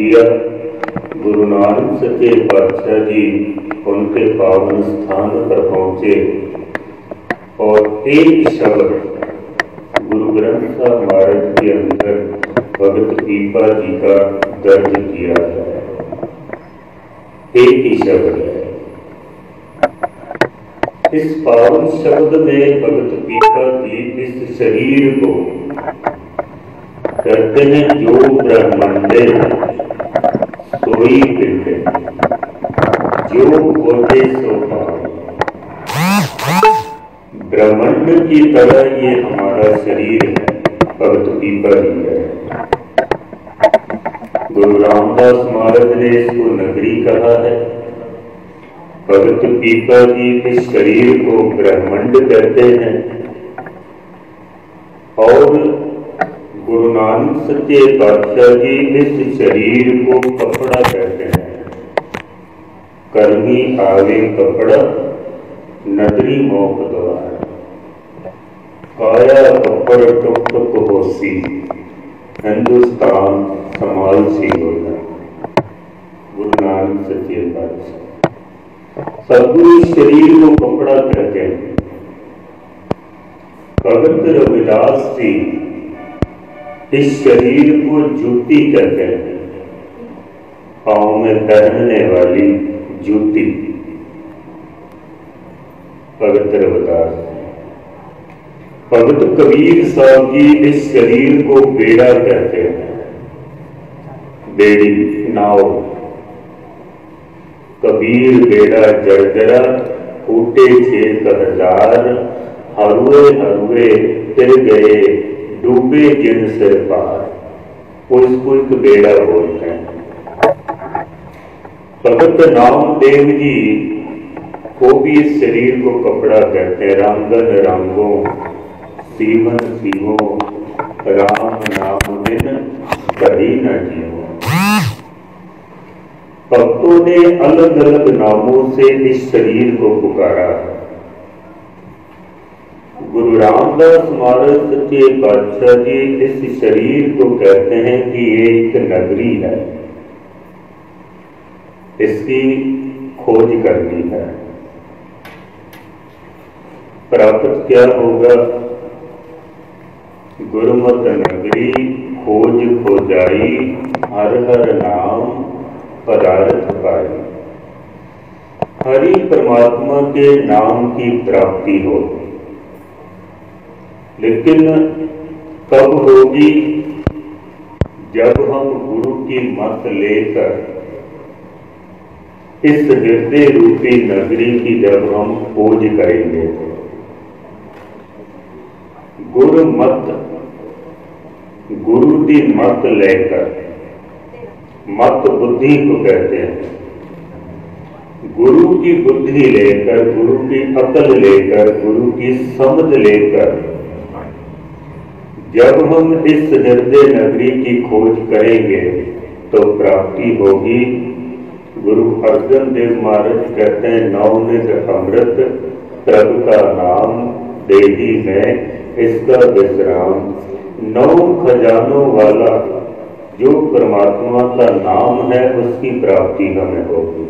किया। गुरु नानक सच्चे पातशाह जी उनके पावन स्थान पर पहुंचे और एक शब्द गुरु ग्रंथ साहिब महाराज के अंदर भगत पीपा जी का दर्ज किया है। एक ही शब्द है। इस पावन शब्द में भगत पीपा जी इस शरीर को कहते हैं जो ब्रह्मांडे सोई पिंड, जो होते सो पाए। ब्रह्मांड की तरह ये हमारा शरीर है, भगत पीपा जी है। गुरु रामदास महाराज ने इसको नगरी कहा है। भगत पीपा जी इस शरीर को ब्रह्मांड कहते हैं और गुरु नानक सच्चे पातशाह जी इस शरीर को कपड़ा कहते हैं। कर्मी आवे कपड़ा नदरी मोक द्वार, काया कपड़ टुक टुक होसी, हिंदुस्तान समाल सी होगा। गुरु नानक सच्चे पातशाह सदगुरु शरीर को कपड़ा कहते हैं। भगत रविदास जी इस शरीर को जूती कहते हैं, पांव में पहनने वाली जूती। भगत रविदास, भगत कबीर साहब जी इस शरीर को बेड़ा कहते हैं, बेड़ी नाव। कबीर बेड़ा जर्जरा फूटे 6,000, हरुए हरुए तिर गए डूबे जिन सिर पार। उसको एक बेड़ा बोलते हैं। भगत नामदेव जी को भी इस शरीर को कपड़ा कहते हैं। रंगन रंगों सीवन सीवो, राम नाम बिन कभी न जीवो। भक्तों ने अलग अलग नामों से इस शरीर को पुकारा है। गुरु रामदास महाराज सच्चे पातशाह जी इस शरीर को कहते हैं कि ये एक नगरी है, इसकी खोज करनी है। प्राप्त क्या होगा? गुरुमत नगरी खोज खोजाई, हर हर नाम पदार्थ पाई। हरि परमात्मा के नाम की प्राप्ति होगी, लेकिन कब होगी? जब हम गुरु की मत लेकर इस हृदय रूपी नगरी की जब हम खोज करेंगे। गुरु मत, गुरु की मत लेकर, मत बुद्धि को कहते हैं। गुरु की बुद्धि लेकर, गुरु की अकल लेकर, गुरु की समझ लेकर जब हम इस हृदय नगरी की खोज करेंगे तो प्राप्ति होगी। गुरु अर्जन देव महाराज कहते हैं, नवनिध अमृत प्रभु का नाम देही में इसका विश्राम। नौ खजानों वाला जो परमात्मा का नाम है उसकी प्राप्ति हमें होगी।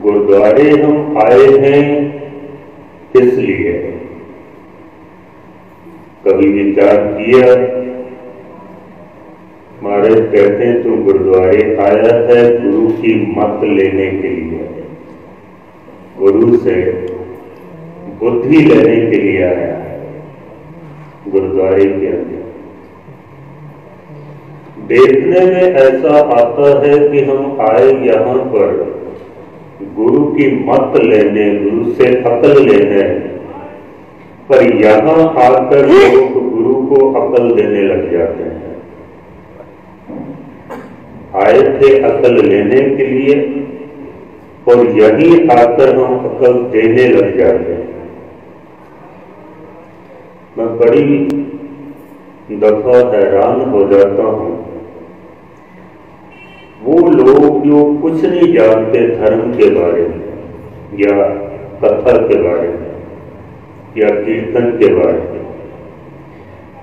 गुरुद्वारे हम आए हैं किस लिए? कभी विचार किया? महाराज कहते हैं तू गुरुद्वारे आया है गुरु की मत लेने के लिए, गुरु से बुद्धि लेने के लिए आया है। गुरुद्वारे के अंदर देखने में ऐसा आता है कि हम आए यहाँ पर गुरु की मत लेने, गुरु से अकल लेने, पर यहाँ आकर लोग गुरु को अकल देने लग जाते हैं। आए थे अकल लेने के लिए और यहीं आकर हम अकल देने लग जाते हैं। मैं बड़ी दफा हैरान हो जाता हूँ, वो लोग जो कुछ नहीं जानते धर्म के बारे में या कथा के बारे में या कीर्तन के बारे में,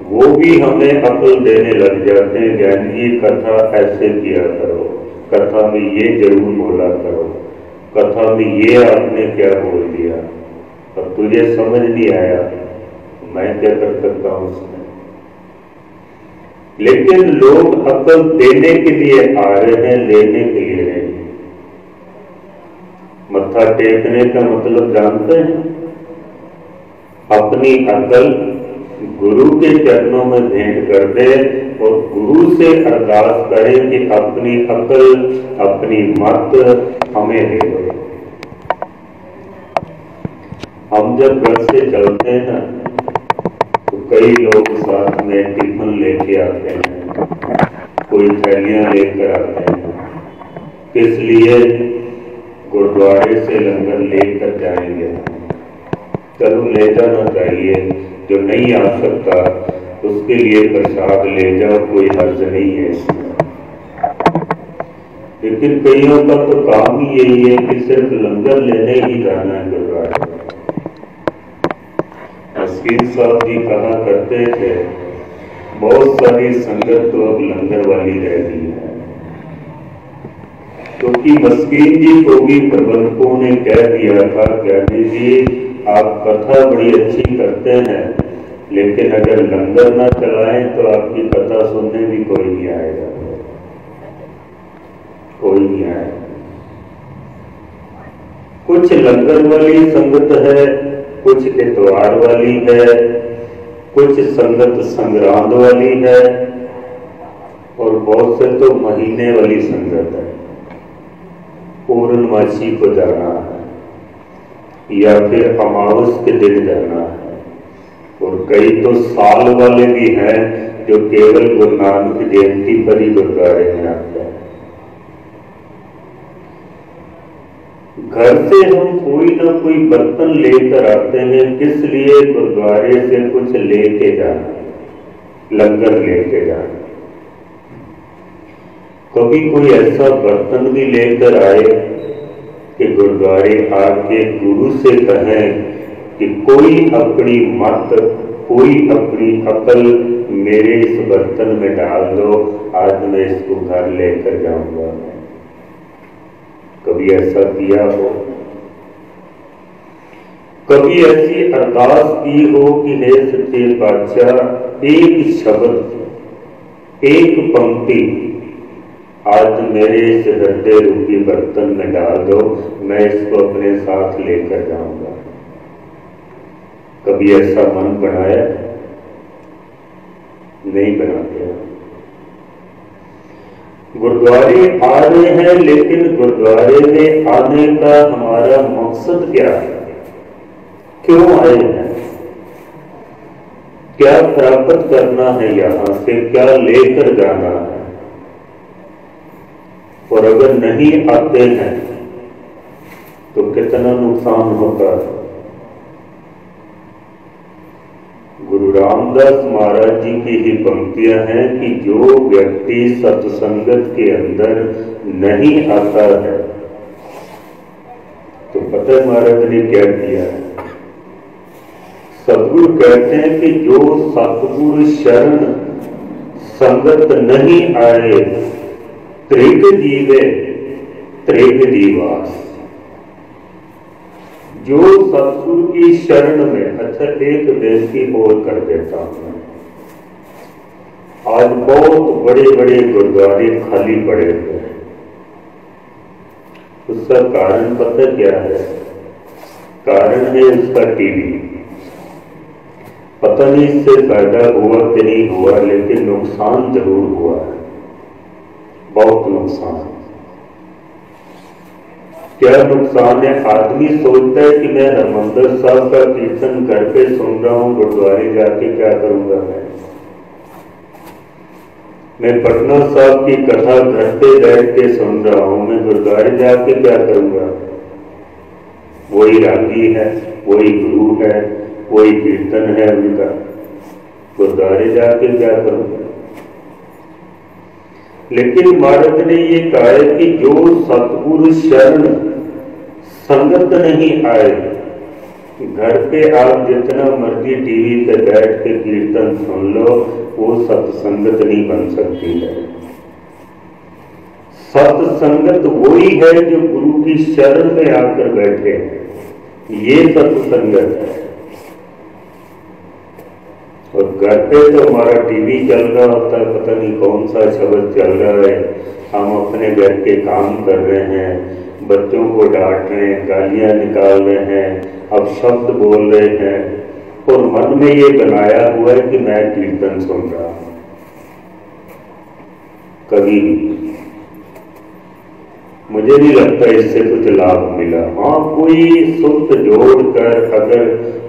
वो भी हमें अक्ल देने लग जाते हैं, ज्ञान जी कथा ऐसे किया करो, कथा में ये जरूर बोला करो, कथा में ये आपने क्या बोल दिया, अब तुझे समझ नहीं आया, मैं क्या कर सकता हूं उसमें। लेकिन लोग अक्ल देने के लिए आ रहे हैं, लेने के लिए नहीं। मत्था टेकने का मतलब जानते हैं? अपनी अकल गुरु के चरणों में भेंट कर दे और गुरु से अरदास करें कि अपनी अकल, अपनी मत हमें दे दो। हम जब घर से चलते हैं तो कई लोग साथ में टिफिन लेके आते हैं, कोई थैलियां लेकर आते हैं, किस लिए? गुरुद्वारे से लंगर लेकर जाएंगे। चलो ले जाना चाहिए, जो नहीं आ सकता उसके लिए प्रसाद ले जाओ, कोई हर्ज नहीं है इसमें। लेकिन कईयों का तो काम ही यही है कि सिर्फ लंगर लेने ही जाना है गुरुद्वारे। मस्कीन साहब जी कहा करते थे, बहुत सारी संगत तो अब लंगर वाली रह गई है, क्योंकि मस्कीन जी को भी प्रबंधकों ने कह दिया था, ज्ञानी जी आप कथा बड़ी अच्छी करते हैं, लेकिन अगर लंगर ना चलाएं तो आपकी कथा सुनने भी कोई नहीं आएगा, कोई नहीं आएगा। कुछ लंगर वाली संगत है, कुछ इतवार वाली है, कुछ संगत संग्रांद वाली है, और बहुत से तो महीने वाली संगत है, पूर्णमासी को जाना है या फिर अमावस के दिन जाना है, और कई तो साल वाले भी हैं जो केवल गुरु नानक जयंती पर ही गुरुद्वारे में आते हैं। घर से हम कोई ना कोई बर्तन लेकर आते हैं, किस लिए? गुरुद्वारे से कुछ लेके जाना, लंगर लेके जाना। कभी कोई ऐसा बर्तन भी लेकर आए कि गुरुद्वारे आके गुरु से कहें कि कोई अपनी मत, कोई अपनी अकल मेरे इस बर्तन में डाल दो, आज मैं इसको घर लेकर जाऊंगा। कभी ऐसा किया हो? कभी ऐसी अरदास की हो कि हे सच्चे पातशाह, एक शब्द, एक पंक्ति आज मेरे इस हृदय रूपी बर्तन में डाल दो, मैं इसको अपने साथ लेकर जाऊंगा। कभी ऐसा मन बनाया? नहीं बनाते। गुरुद्वारे आ रहे हैं, लेकिन गुरुद्वारे में आने का हमारा मकसद क्या है? क्यों आए हैं? क्या प्राप्त करना है यहां से? क्या लेकर जाना है? और अगर नहीं आते हैं तो कितना नुकसान होता है। गुरु रामदास महाराज जी की ही पंक्तियां हैं कि जो व्यक्ति सत्संगत के अंदर नहीं आता है, तो पता है महाराज ने क्या किया है? सतगुरु कहते हैं कि जो सतगुरु शरण संगत नहीं आए, त्रिग जीवे त्रिग जीवास। जो सतगुरु की शरण में, अच्छा एक बेनती और कर देता हूं, आज बहुत बड़े बड़े गुरुद्वारे खाली पड़े हुए हैं। उसका कारण पता क्या है? कारण है उसका टीवी। पता नहीं इससे फायदा हुआ कि नहीं हुआ, लेकिन नुकसान जरूर हुआ है, बहुत नुकसान। क्या नुकसान है? आदमी सोचता है कि मैं हरमंदिर साहब का कीर्तन करके सुन रहा हूं, गुरुद्वारे जाके क्या करूंगा? मैं पटना साहब की कथा घर पे बैठ के सुन रहा हूं, मैं गुरुद्वारे जाके क्या करूंगा? वही रागी है, वही गुरु है, वही कीर्तन है उनका, गुरुद्वारे जाके क्या करूंगा? लेकिन महाराज ने ये कहा है कि जो सतगुरु शरण संगत नहीं आए, घर पे आप जितना मर्जी टीवी पे बैठ के कीर्तन सुन लो, वो सत्संगत नहीं बन सकती है। सत्संगत वही है जो गुरु की शरण में आकर बैठे हैं, ये सत्संगत है। और घर पे तो हमारा टीवी चल रहा होता है, पता नहीं कौन सा शब्द चल रहा है, हम अपने घर के काम कर रहे हैं, बच्चों को डांट रहे हैं, गालियां निकाल रहे हैं, अब शब्द बोल रहे हैं, और मन में ये बनाया हुआ है कि मैं कीर्तन सुन रहा हूं। कभी मुझे नहीं लगता इससे कुछ लाभ मिला। हाँ, कोई सुत जोड़कर अगर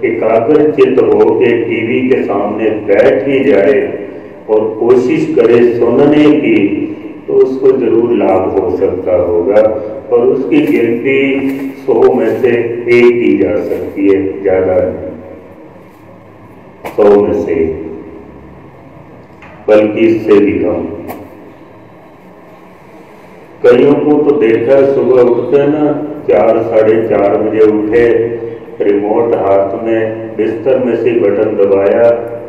एकाग्र चित्त हो के टीवी के सामने बैठ ही जाए और कोशिश करे सुनने की, तो उसको जरूर लाभ हो सकता होगा, और उसकी गिनती 100 में से 1 की जा सकती है, ज्यादा नहीं, 100 में से, बल्कि इससे भी कम। कईयों को तो देखा सुबह उठते ना 4 साढ़े 4 बजे उठे, रिमोट हाथ में, बिस्तर में से बटन दबाया,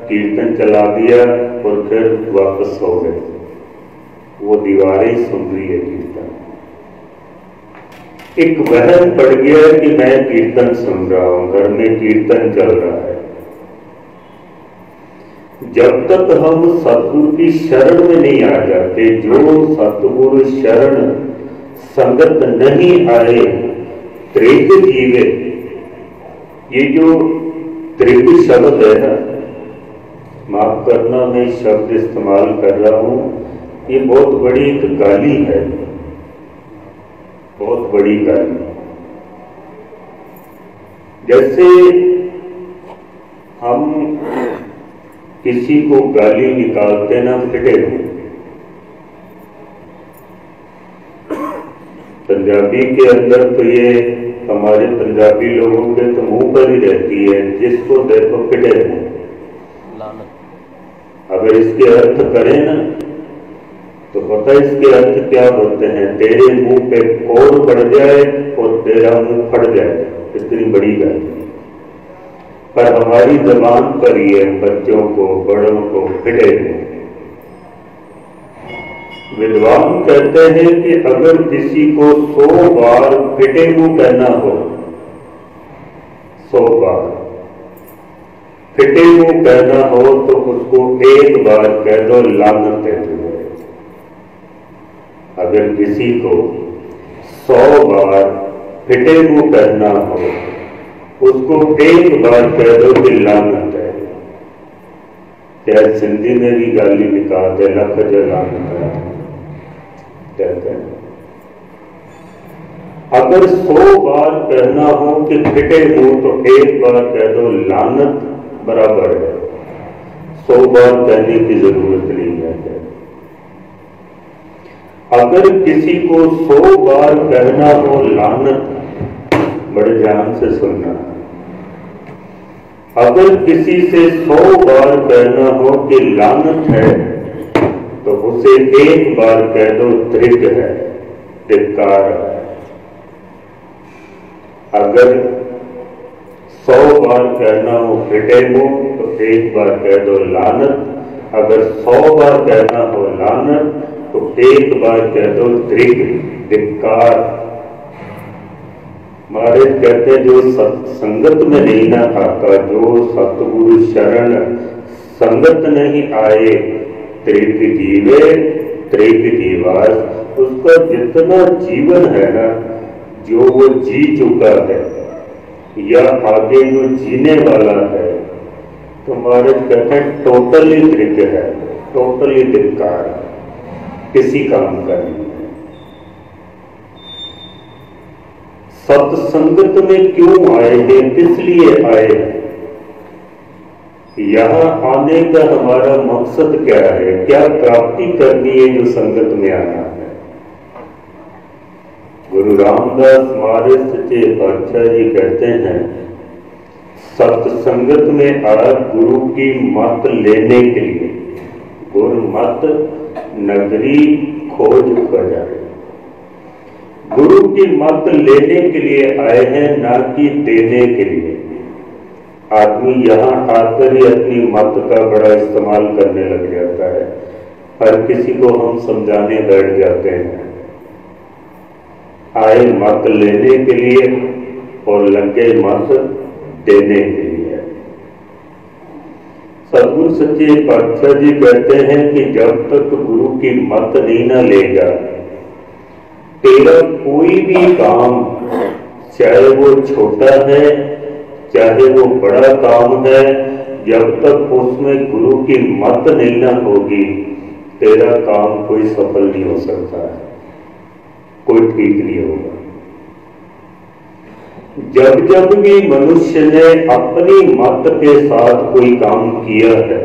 कीर्तन चला दिया और फिर वापस सो गए। वो दीवारें सुन रही है कीर्तन। एक वहम पड़ गया कि मैं कीर्तन सुन रहा हूं, घर में कीर्तन चल रहा है। जब तक हम सतगुरु की शरण में नहीं आ जाते, जो सतगुरु शरण संगत नहीं आए, त्रिग जीवे, ये जो त्रिग शब्द है ना, माफ करना मैं शब्द इस्तेमाल कर रहा हूं, ये बहुत बड़ी एक गाली है, बहुत बड़ी गाली। जैसे हम किसी को गाली निकालते ना, फिटे हुए, पंजाबी के अंदर तो ये हमारे पंजाबी लोगों के तो मुंह पर ही रहती है, जिसको देखो फिटे हुए। अगर इसके अर्थ करें ना, तो पता है इसके अर्थ क्या होते हैं? तेरे मुंह पे कोड़ पड़ जाए और तेरा मुंह फट जाए, इतनी बड़ी गाली। पर हमारी जबान पर ही है, बच्चों को, बड़ों को फिटे हुए। विद्वान कहते हैं कि अगर किसी को 100 बार फिटे मुंह कहना हो, 100 बार फिटे मुंह कहना हो, तो उसको 1 बार कह दो लानत है तुझे। अगर किसी को 100 बार फिटे मुंह कहना हो, उसको 1 बार कह दो कि लानत है। क्या सिंधी में भी गाली निकाल दे, लख जो लानत है कहते हैं। अगर 100 बार कहना हो कि फिटे मुंह, तो 1 बार कह दो लानत बराबर है। 100 बार कहने की जरूरत नहीं है। अगर किसी को 100 बार कहना हो लानत, बड़े ध्यान से सुनना, अगर किसी से 100 बार कहना हो कि लानत है, तो उसे 1 बार कह दो त्रिग है, धिक्कार है। अगर 100 बार कहना हो फिटे मुंह, तो 1 बार कह दो लानत। अगर 100 बार कहना हो लानत, तो 1 बार कह दो त्रिग, धिक्कार। महाराज कहते हैं जो सत्संगत में नहीं ना आता, जो सतगुरु शरण संगत नहीं आए, त्रिग जीवे त्रिग जीवास, उसका जितना जीवन है ना, जो वो जी चुका है या आगे जो जीने वाला है, तो महाराज कहते हैं टोटली त्रिग है, टोटली धिक्कार, किसी काम का नहीं। सत्संगत में क्यों आए हैं, किस लिए आए हैं, यहां आने का हमारा मकसद क्या है, क्या प्राप्ति करनी है जो संगत में आना है। गुरु रामदास महाराज सच्चे पातशाह जी कहते हैं, सत्संगत में आया गुरु की मत लेने के लिए, गुरु मत नगरी खोज कर जाए। गुरु की मत लेने के लिए आए हैं, ना कि देने के लिए। आदमी यहाँ आकर ही अपनी मत का बड़ा इस्तेमाल करने लग जाता है। हर किसी को हम समझाने बैठ जाते हैं, आए मत लेने के लिए और लगे मत देने के लिए। सद्गुरु सच्चे पातशाह जी कहते हैं कि जब तक गुरु की मत नहीं ना लेगा, तेरा कोई भी काम, चाहे वो छोटा है चाहे वो बड़ा काम है, जब तक उसमें गुरु की मत नहीं ना होगी, तेरा काम कोई सफल नहीं हो सकता है, कोई ठीक नहीं होगा। जब जब भी मनुष्य ने अपनी मत के साथ कोई काम किया है,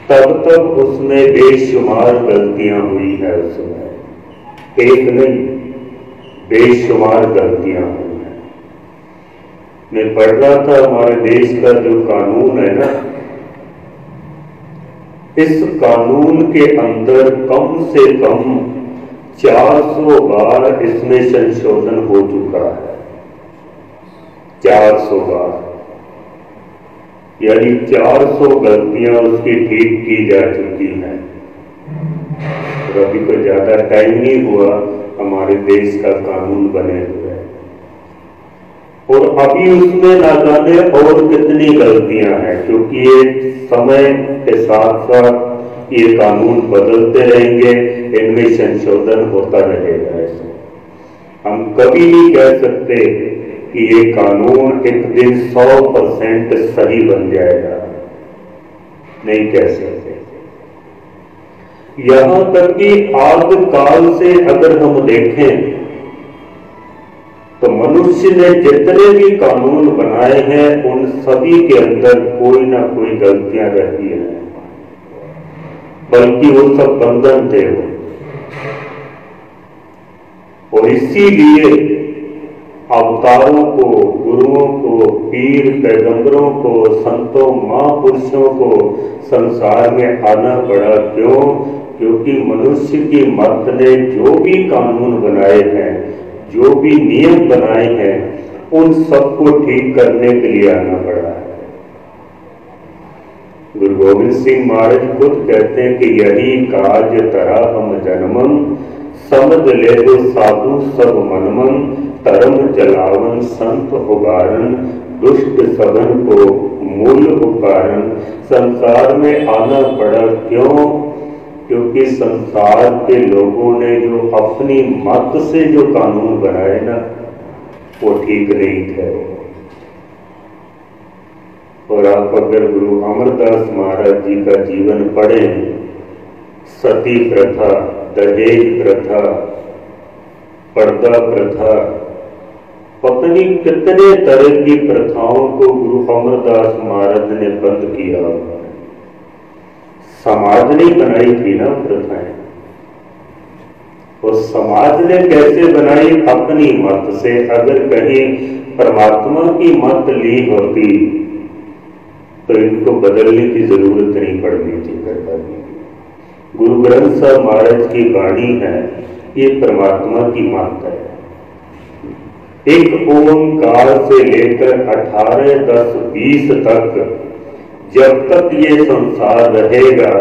तब तक उसमें बेशुमार गलतियां हुई है। उसमें एक नहीं, बेशुमार गलतियां हुई हैं। मैं पढ़ रहा था हमारे देश का जो कानून है ना, इस कानून के अंदर कम से कम 400 बार इसमें संशोधन हो चुका है। 400 बार, यानी 400 गलतियां उसकी ठीक की जा चुकी हैं। और अभी तो ज्यादा टाइम नहीं हुआ हमारे देश का कानून बने हुए, और अभी उसमें ना जाने और कितनी गलतियां हैं, क्योंकि ये समय के साथ साथ ये कानून बदलते रहेंगे, इनमें संशोधन होता रहेगा। ऐसे हम कभी नहीं कह सकते कि ये कानून एक दिन 100% सही बन जाएगा, नहीं कह सकते। यहां तक कि आदि काल से अगर हम देखें तो मनुष्य ने जितने भी कानून बनाए हैं, उन सभी के अंदर कोई ना कोई गलतियां रहती हैं, बल्कि वो सब बंधन थे वो। और इसीलिए अवतारों को, गुरुओं को, पीर पैगंबरों को, संतों महापुरुषों को संसार में आना पड़ा। क्यों? क्योंकि मनुष्य की मत ने जो भी कानून बनाए हैं, जो भी नियम बनाए हैं, उन सबको ठीक करने के लिए आना पड़ा है। गुरु गोविंद सिंह महाराज खुद कहते हैं कि यही काज तरा हम जन्मन, समझ ले दो साधु सब मनमन, धर्म जलावन संत उबारन, दुष्ट सदन को मूल उबारन। संसार में आना पड़ा क्यों? क्योंकि संसार के लोगों ने जो अपनी मत से जो कानून बनाए ना, वो ठीक नहीं थे। और आप अगर गुरु अमरदास महाराज जी का जीवन पढ़ें, सती प्रथा, दहेज प्रथा, पर्दा प्रथा, पत्नी कितने तरह की प्रथाओं को गुरु अमरदास महाराज ने बंद किया। समाज ने बनाई थी ना प्रथाएं, और समाज ने कैसे बनाई? अपनी मत से। अगर कहीं परमात्मा की मत ली होती तो इनको बदलने की जरूरत नहीं पड़नी थी। गुरु ग्रंथ साहब महाराज की वाणी है, ये परमात्मा की मत है। एक ओंकार से लेकर 18, 10, 20 तक, जब तक ये संसार रहेगा,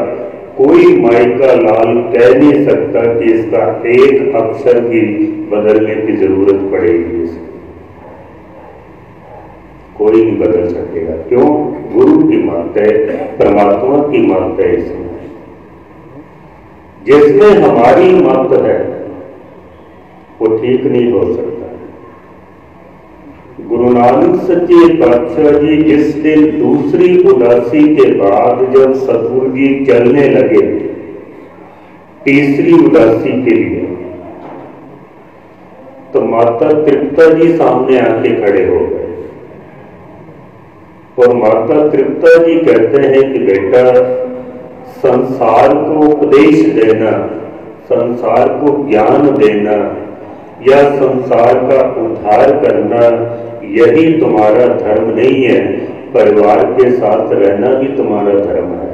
कोई माई का लाल कह नहीं सकता कि इसका एक अक्षर भी बदलने की जरूरत पड़ेगी। इसको कोई नहीं बदल सकेगा। क्यों? गुरु की मत है, परमात्मा की मत है। इसमें जिसमें हमारी मत है वो ठीक नहीं हो सकता। गुरु नानक सच्चे पातशाह जी इस दिन दूसरी उदासी के बाद जब सतगुरु जी चलने लगे तीसरी उदासी के लिए, तो माता तृप्ता जी सामने आके खड़े हो गए। और माता तृप्ता जी कहते हैं कि बेटा, संसार को उपदेश देना, संसार को ज्ञान देना या संसार का उद्धार करना, यही तुम्हारा धर्म नहीं है। परिवार के साथ रहना भी तुम्हारा धर्म है।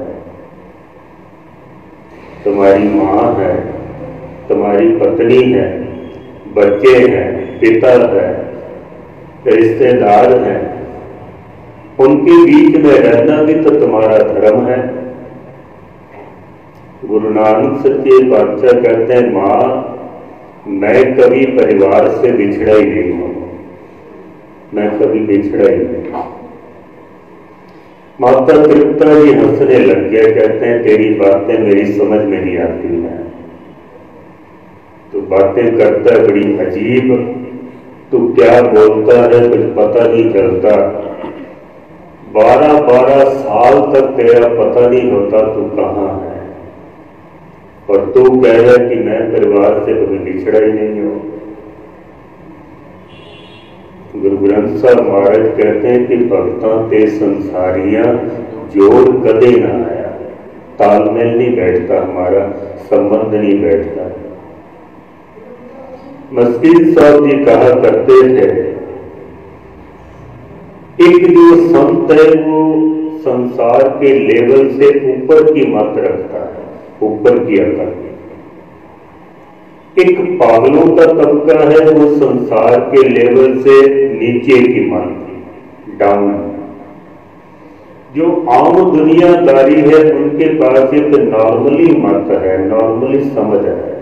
तुम्हारी माँ है, तुम्हारी पत्नी है, बच्चे हैं, पिता है, रिश्तेदार हैं, उनके बीच में रहना भी तो तुम्हारा धर्म है। गुरु नानक सच्चे पातशाह कहते हैं, मां मैं कभी परिवार से बिछड़ा ही नहीं हूं, मैं कभी बिछड़ा ही नहीं। माता तृप्ता जी हंसने लग गया, कहते हैं तेरी बातें मेरी समझ में नहीं आती हैं, तो बातें करता है बड़ी अजीब, तू क्या बोलता है कुछ पता नहीं चलता, 12-12 साल तक तेरा पता नहीं होता तू कहाँ है, और तू कह रहा है कि मैं परिवार से कभी बिछड़ा ही नहीं हूं। गुरु ग्रंथ साहब महाराज कहते हैं कि भक्तां ते संसारियां जोड़ कदे ना आया, तालमेल नहीं बैठता, हमारा संबंध नहीं बैठता। मस्जिद साहब जी कहा करते थे, एक जो संत है वो संसार के लेवल से ऊपर की मत रखता है, ऊपर की अकल। एक पागलों का तबका है वो संसार के लेवल से नीचे की मत, डाउन। जो आम दुनियादारी है उनके पास एक नॉर्मली मत है, नॉर्मली समझ है,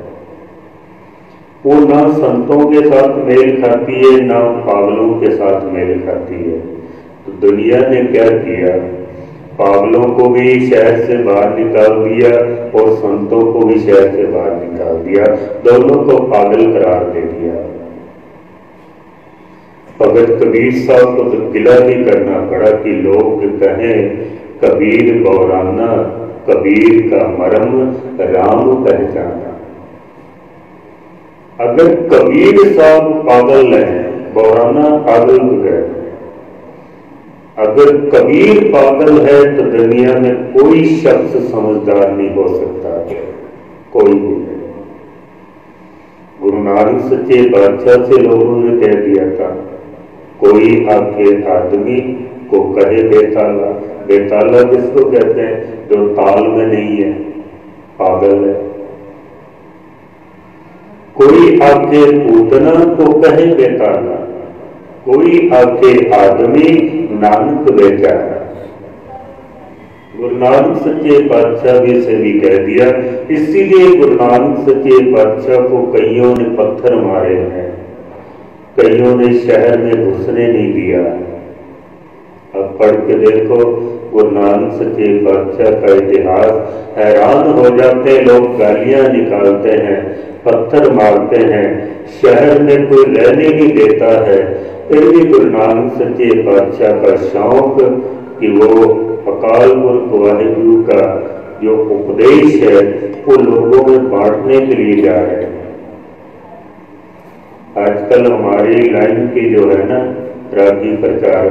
वो ना संतों के साथ मेल खाती है ना पागलों के साथ मेल खाती है। तो दुनिया ने क्या किया, पागलों को भी शहर से बाहर निकाल दिया और संतों को भी शहर से बाहर निकाल दिया, दोनों को पागल करार दे दिया। भगत कबीर साहब को तो गिला भी करना पड़ा कि लोग कहें कबीर गौराना, कबीर का मरम राम पहचाना। अगर कबीर साहब पागल है, गौराना पागल हो गए, अगर कबीर पागल है तो दुनिया में कोई शख्स समझदार नहीं हो सकता, कोई भी नहीं। गुरु नानक सच्चे बादशाह से लोगों ने कह दिया था, कोई आके आदमी को कहे बेताला, बेताला किसको कहते हैं, जो ताल में नहीं है, पागल है। कोई आके पूतना को कहे बेताला, कोई आके आदमी नानक बेचारा। गुरु नानक सच्चे पातशाह भी से भी कह दिया, इसीलिए गुरु नानक सच्चे पातशाह को कईयों ने पत्थर मारे हैं, कईयों ने शहर में घुसने नहीं दिया। अब पढ़ के देखो गुरु नानक सच्चे पातशाह का इतिहास, हैरान हो जाते हैं लोग, गालियां निकालते हैं, पत्थर मारते हैं, शहर में कोई रहने नहीं देता है, फिर भी गुरु नानक सच्चे पातशाह का शौक कि वो अकाल पुरख वाहिगुरु का जो उपदेश है वो लोगों में बांटने के लिए जा रहे हैं। आजकल हमारी लाइन की जो है ना रागी प्रचार,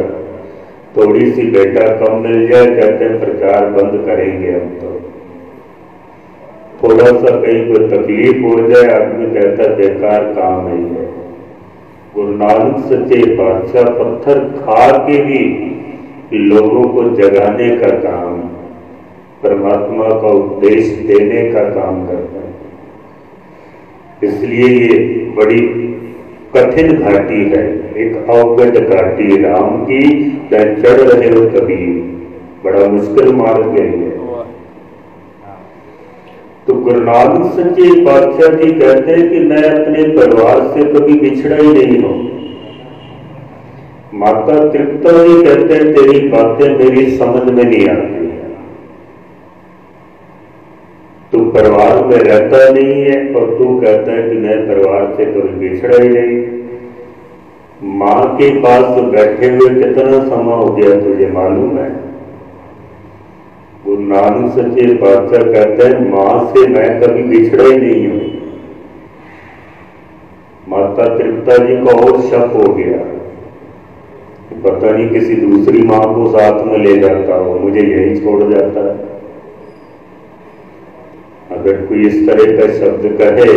थोड़ी सी बेटा कम मिल जाए कहते हैं प्रचार बंद करेंगे हम, तो थोड़ा सा कहीं कोई तकलीफ हो जाए आदमी कहता है बेकार काम है ये। गुरु नानक सच्चे पातशाह पत्थर खा के भी लोगों को जगाने का काम, परमात्मा का उपदेश देने का काम करते हैं। इसलिए ये बड़ी कठिन घाटी है, एक अवगढ़ घाटी राम की, चढ़ रहे हो कबीर, बड़ा मुश्किल मार्ग है ये। तो गुरु नानक सच्चे पातशाह जी कहते हैं कि मैं अपने परिवार से कभी बिछड़ा ही नहीं हूं। माता तृप्ता जी कहते हैं तेरी बातें मेरी समझ में नहीं आती, तू परिवार में रहता नहीं है और तू कहता है कि मैं परिवार से कभी बिछड़ा ही नहीं। मां के पास बैठे हुए कितना समय हो गया तुझे मालूम है? गुरु नानक सच्चे पातशाह कहते हैं मां से मैं कभी बिछड़ा ही नहीं हूं। माता तृप्ता जी को और शक हो गया, पता नहीं किसी दूसरी मां को साथ में ले जाता हो, मुझे यही छोड़ जाता है। अगर कोई इस तरह का शब्द कहे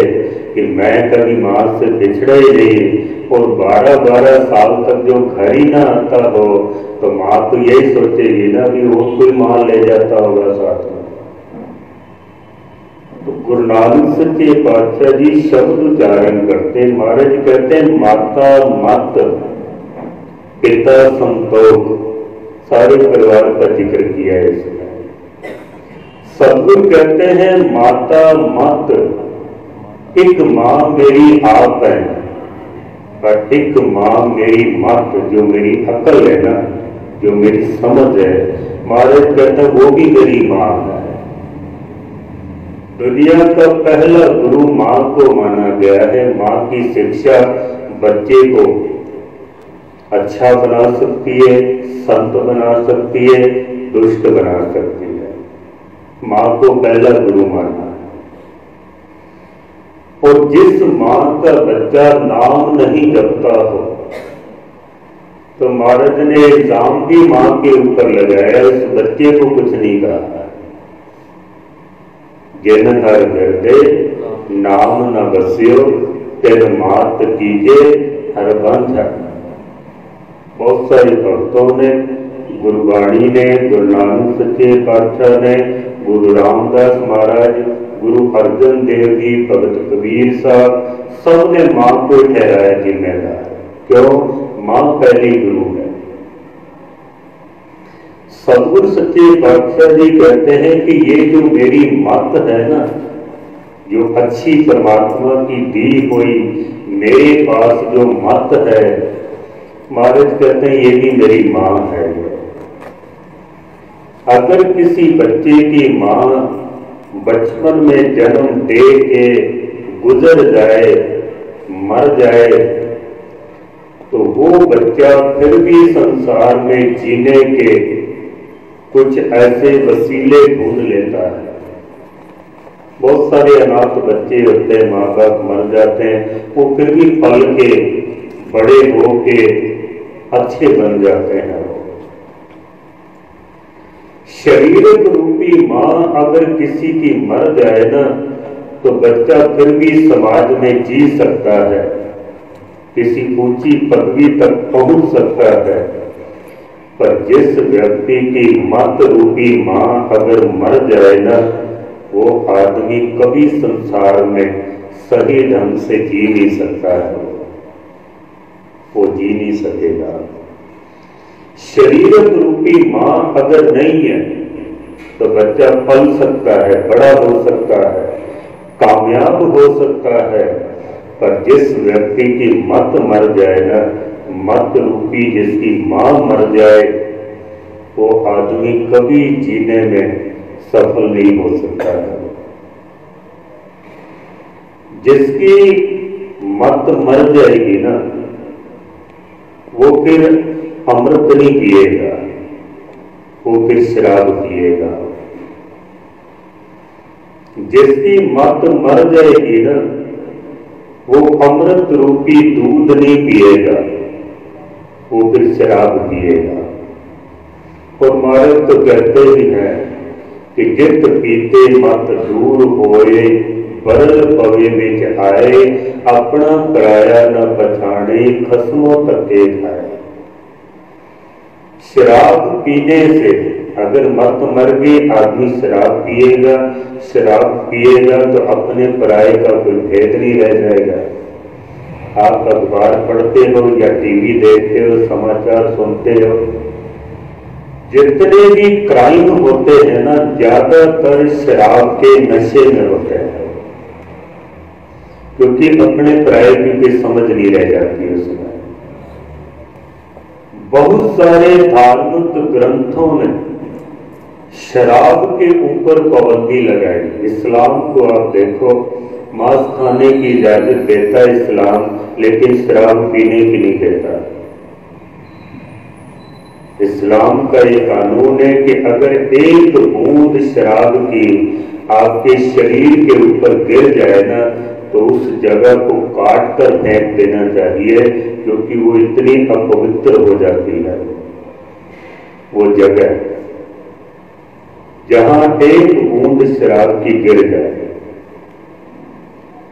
कि मैं कभी मां से बिछड़ा ही नहीं और 12-12 साल तक जो घर ही ना आता हो, तो मां तो यही सोचेगी ना कि वो कोई मां ले जाता होगा साथ में। तो गुरु नानक सच्चे पातशाह जी शब्द उच्चारण करते, महाराज कहते हैं माता मत पिता संतोख सारे परिवार का जिक्र किया है इसमें। सदगुरु कहते हैं माता मत, एक माँ मेरी आप है और एक माँ मेरी मत, जो मेरी अकल है ना, जो मेरी समझ है, महाराज कहते हैं वो भी मेरी माँ है। दुनिया का पहला गुरु माँ को माना गया है। माँ की शिक्षा बच्चे को अच्छा बना सकती है, संत बना सकती है, दुष्ट बना सकती है। माँ को पहला गुरु माना है। और जिस माँ का बच्चा नाम नहीं जपता हो तो महाराज ने इल्जाम भी माँ के ऊपर लगाया, उस बच्चे को कुछ नहीं कहा। जिन हर हृदय नाम न बस्यो तिन मात कीजे हर बंध। बहुत सारे भक्तों ने, गुरुवाणी ने, गुरु नानक सच्चे पातशाह ने, गुरु रामदास महाराज, गुरु अर्जन देव जी, भगत कबीर साहब, सबने माँ को ठहराया जिम्मेदार। क्यों? माँ पहली गुरु है। सदगुरु सच्चे पातशाह जी कहते हैं कि ये जो मेरी मत है ना, जो अच्छी परमात्मा की दी हुई मेरे पास जो मत है, महाराज कहते हैं ये भी मेरी माँ है। अगर किसी बच्चे की माँ बचपन में जन्म दे के गुजर जाए, मर जाए, तो वो बच्चा फिर भी संसार में जीने के कुछ ऐसे वसीले ढूंढ लेता है। बहुत सारे अनाथ बच्चे होते हैं, माँ बाप मर जाते हैं, वो फिर भी पल के बड़े हो के अच्छे बन जाते हैं। शरीर रूपी माँ अगर किसी की मर जाए ना, तो बच्चा फिर भी समाज में जी सकता है, किसी ऊंची पदवी तक पहुंच सकता है। पर जिस व्यक्ति की मत रूपी माँ अगर मर जाए ना, वो आदमी कभी संसार में सही ढंग से जी नहीं सकता है, वो जी नहीं सकेगा। शरीर रूपी माँ अगर नहीं है तो बच्चा पल सकता है, बड़ा हो सकता है, कामयाब हो सकता है। पर जिस व्यक्ति की मत मर जाए ना, मत रूपी जिसकी माँ मर जाए, वो आदमी कभी जीने में सफल नहीं हो सकता है। जिसकी मत मर जाएगी ना, वो फिर अमृत नहीं पिएगा, वो फिर शराब पिएगा। जिसकी मत मर जाएगी ना, वो अमृत रूपी दूध नहीं पिएगा, वो फिर शराब पिएगा। और महाराज तो कहते ही हैं कि जित पीते मत दूर होए, बरल पवे विच आए, अपना पराया न पछाणे, खसमों धक्के खाए। शराब पीने से अगर मत मर गई, आदमी शराब पिएगा, शराब पिएगा तो अपने पराये का कोई भेद नहीं रह जाएगा। आप अखबार पढ़ते हो या टीवी देखते हो, समाचार सुनते हो, जितने भी क्राइम होते हैं ना, ज्यादातर शराब के नशे में होते हैं, क्योंकि अपने पराये की कोई समझ नहीं रह जाती उसमें। बहुत सारे धार्मिक ग्रंथों ने शराब के ऊपर पाबंदी लगाई। इस्लाम को आप देखो, मांस खाने की इजाजत देता है इस्लाम, लेकिन शराब पीने की नहीं देता। इस्लाम का ये कानून है कि अगर एक बूंद शराब की आपके शरीर के ऊपर गिर जाए ना, तो उस जगह को काट कर फेंक देना चाहिए, क्योंकि वो इतनी अपवित्र हो जाती है वो जगह जहां एक बूंद शराब की गिर जाए।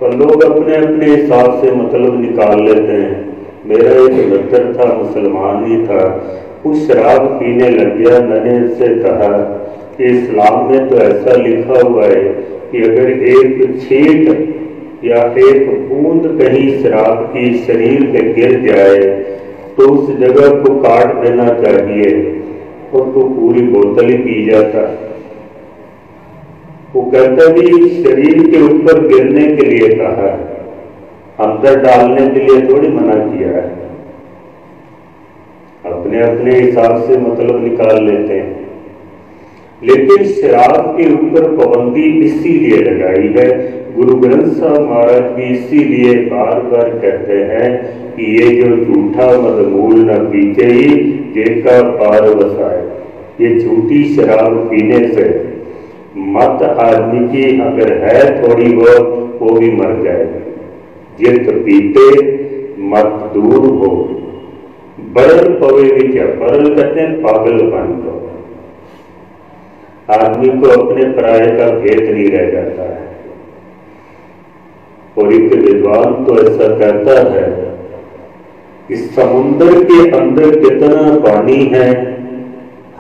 पर लोग अपने अपने हिसाब से मतलब निकाल लेते हैं। मेरा एक मित्र था, मुसलमान ही था, वो शराब पीने लग गया। मैंने उससे कहा कि इस्लाम में तो ऐसा लिखा हुआ है कि अगर एक छींट या एक बूंद कहीं शराब की शरीर पे गिर जाए तो उस जगह को काट देना चाहिए, और तो पूरी बोतल ही पी जाता। वो कहता भी शरीर के ऊपर गिरने के लिए कहा है, अंदर डालने के लिए थोड़ी मना किया है। अपने अपने हिसाब से मतलब निकाल लेते हैं। लेकिन शराब के ऊपर पाबंदी इसीलिए लगाई है, गुरु ग्रंथ साहब महाराज भी इसीलिए बार बार कहते हैं कि ये जो झूठा मदमूल न पीते ही जेका पार वसाए। ये झूठी शराब पीने से मत आदमी की अगर है थोड़ी बहुत, वो भी मर जाएगा। जित पीते मत दूर हो, बरल पवे विद्या, बरल कहते हैं पागलपन को। आदमी को अपने पराये का भेद नहीं रह जाता है। और एक विद्वान तो ऐसा कहता है कि समुद्र के अंदर कितना पानी है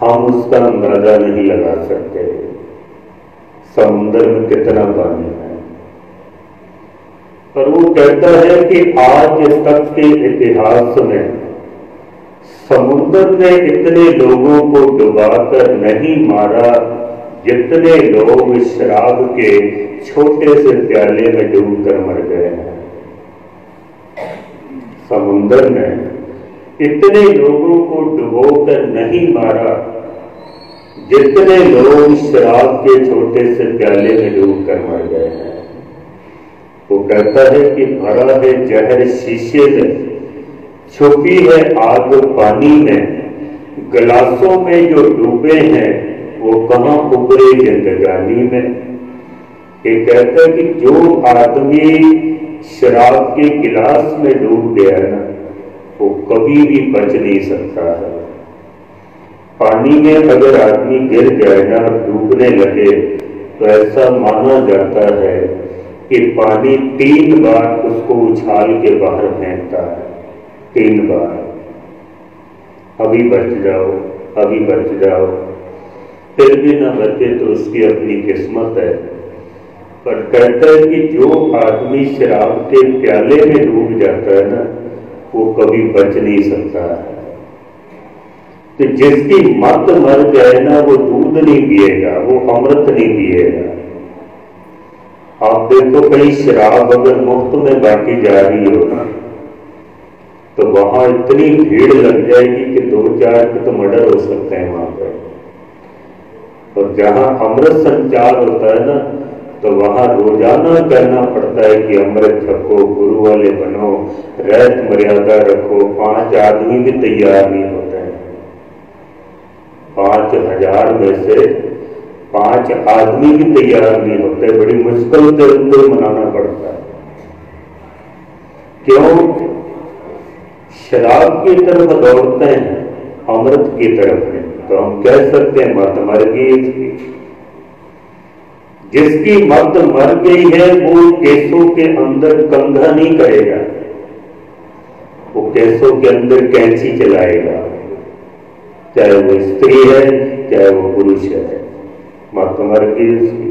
हम उसका अंदाजा नहीं लगा सकते। समुद्र में कितना पानी है, पर वो कहता है कि आज तक के इतिहास में समुद्र ने इतने लोगों को डुबाकर नहीं मारा जितने लोग शराब के छोटे से प्याले में डूबकर मर गए हैं। समुद्र ने इतने लोगों को डुबोकर नहीं मारा जितने लोग शराब के छोटे से प्याले में डूबकर मर गए हैं। वो कहता है कि भरा है जहर शीशे में, छुपी है आग पानी में, गिलासों में जो डूबे हैं वो कहां उभरे जिंदगानी में। ये कहता है कि जो आदमी शराब के गिलास में डूब गया ना, वो कभी भी बच नहीं सकता है। पानी में अगर आदमी गिर जाए ना, डूबने लगे, तो ऐसा माना जाता है कि पानी 3 बार उसको उछाल के बाहर फेंकता है। 3 बार, अभी बच जाओ, अभी बच जाओ। फिर भी ना बचे तो उसकी अपनी किस्मत है। पर कहता है कि जो आदमी शराब के प्याले में डूब जाता है ना, वो कभी बच नहीं सकता है। तो जिसकी मत मर जाए ना, वो दूध नहीं पिएगा, वो अमृत नहीं पिएगा। आप देखो कहीं शराब अगर मुफ्त में बांटी जा रही हो ना, तो वहां इतनी भीड़ लग जाएगी कि 2-4 के तो मर्डर हो सकते हैं वहां पर। और जहां अमृत संचार होता है ना, तो वहां रोजाना कहना पड़ता है कि अमृत छको, गुरु वाले बनो, रहत मर्यादा रखो। 5 आदमी भी तैयार नहीं होते हैं। 5000 में से 5 आदमी भी तैयार नहीं होते। बड़ी मुश्किल से उनको मनाना पड़ता है। क्यों? शराब की तरफ दौड़ते हैं, अमृत की तरफ नहीं। तो हम कह सकते हैं मत मर गई। जिसकी मत मर गई है वो केसों के अंदर कंघा नहीं करेगा, वो केसों के अंदर कैंची चलाएगा, चाहे वो स्त्री है चाहे वो पुरुष है। मत मर गई उसकी।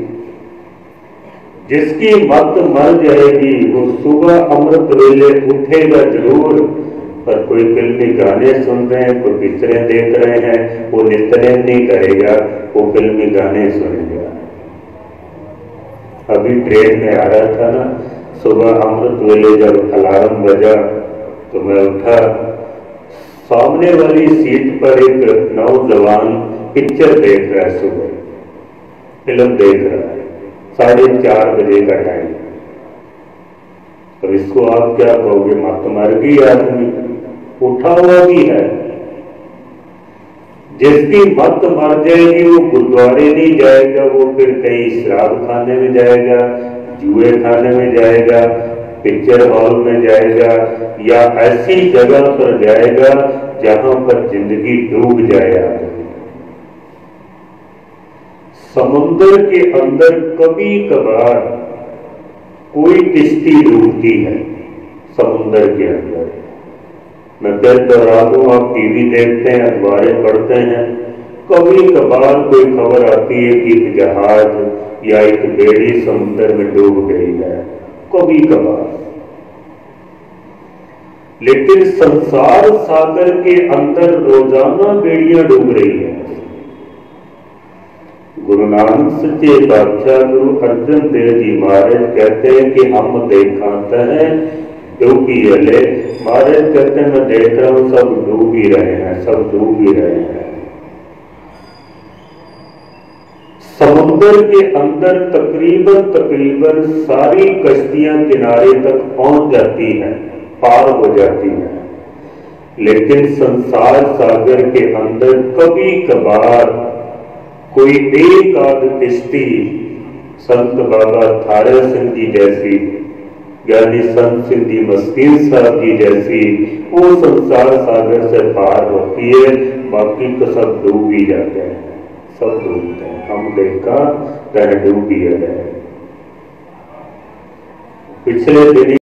जिसकी मत मर जाएगी वो सुबह अमृत वेले उठेगा जरूर, पर कोई फिल्मी गाने सुन रहे हैं, कोई पिक्चरें देख रहे हैं, वो नित्यनेम नहीं करेगा, वो फिल्मी गाने सुनेगा। अभी ट्रेन में आ रहा था ना, सुबह अमृत वेले जब अलार्म बजा तो मैं उठा। सामने वाली सीट पर एक नौजवान पिक्चर देख रहा है, सुबह फिल्म देख रहा है, 4:30 बजे का टाइम। तो इसको आप क्या कहोगे? मत मर गई आदमी, उठा हुआ भी है। जिसकी मत मर जाएगी वो गुरुद्वारे नहीं जाएगा, वो फिर कहीं शराब खाने में जाएगा, जुए खाने में जाएगा, पिक्चर हॉल में जाएगा, या ऐसी जगह पर जाएगा जहां पर जिंदगी डूब जाए आदमी। समुद्र के अंदर कभी कभार कोई किश्ती डूबती है समुद्र के अंदर। मैं फिर दोहरा दूं, आप टीवी देखते हैं, अखबारें पढ़ते हैं, कभी कभार कोई खबर आती है कि एक जहाज या एक बेड़ी समुद्र में डूब गई है, कभी कभार। लेकिन संसार सागर के अंदर रोजाना बेड़ियां डूब रही हैं। गुरु नानक सच्चे पातशाह गुरु अर्जन देव जी महाराज कहते हैं कि हम देखाता है डूबी हले। महाराज कहते हैं मैं देख रहा हूं सब डूब ही रहे हैं, सब डूब ही रहे हैं। समुद्र के अंदर तकरीबन सारी कश्तियां किनारे तक पहुंच जाती हैं, पार हो जाती हैं, लेकिन संसार सागर के अंदर कभी कभार कोई एक आध किश्ती संत बाबा थारा सिंह जी जैसी, ज्ञानी संत सिंधी मस्कीन साहब जी जैसी, वो संसार सागर से पार होती है। बाकी तो सब डूब ही जाते हैं, सब डूबते हैं। हम देखा तह डूबी है। पिछले दिन